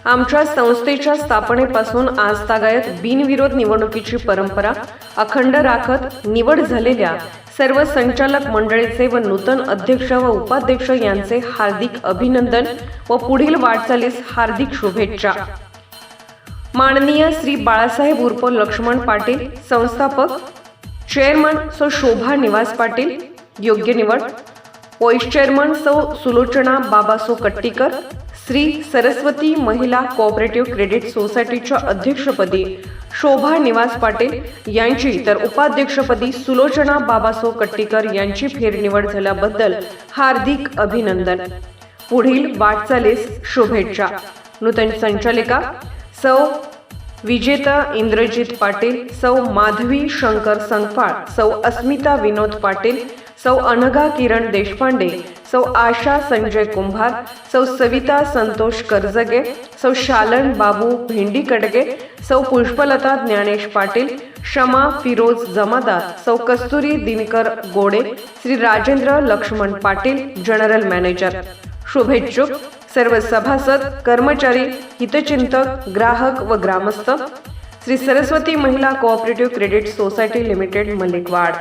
आमच्या संस्थेच्या स्थापनेपासून आजतागायत बिनविरोध निवडणुकीची परंपरा अखंड राखत निवड झालेल्या सर्व संचालक मंडळीचे व नूतन अध्यक्ष व उपाध्यक्ष यांचे हार्दिक अभिनंदन व पुढील वाटचालीस हार्दिक शुभेच्छा। माननीय श्री बाळासाहेब उर्फ लक्ष्मण पाटील संस्थापक, चेअरमन सौ शोभा निवास पाटील योग्य निवड, व्हाईस चेअरमन सौ सुलोचना बाबासो कट्टीकर, श्री सरस्वती महिला कोऑपरेटिव्ह क्रेडिट सोसायटीच्या अध्यक्षपदी शोभा निवास पाटील यांची तर उपाध्यक्षपदी सुलोचना बाबासो कट्टीकर यांची फेरनिवड झाल्याबद्दल हार्दिक अभिनंदन। पुढील वाटचालीस शुभेच्छा। नूतन संचालिका सौ विजेता इंद्रजित पाटील, सौ माधवी शंकर संगपाळ, सौ अस्मिता विनोद पाटील, सौ अनघा किरण देशपांडे, सौ आशा संजय कुंभार, सौ सविता संतोष करजगे, सौ शालन बाबू भेंडीकडगे, सौ पुष्पलता ज्ञानेश पाटील, शमा फिरोज जमादार, सौ कस्तुरी दिनकर गोडे, श्री राजेंद्र लक्ष्मण पाटील जनरल मॅनेजर। शुभेच्छुक सर्व सभासद, कर्मचारी, हितचिंतक, ग्राहक व ग्रामस्थ, श्री सरस्वती महिला cooperative credit society limited Malikwad.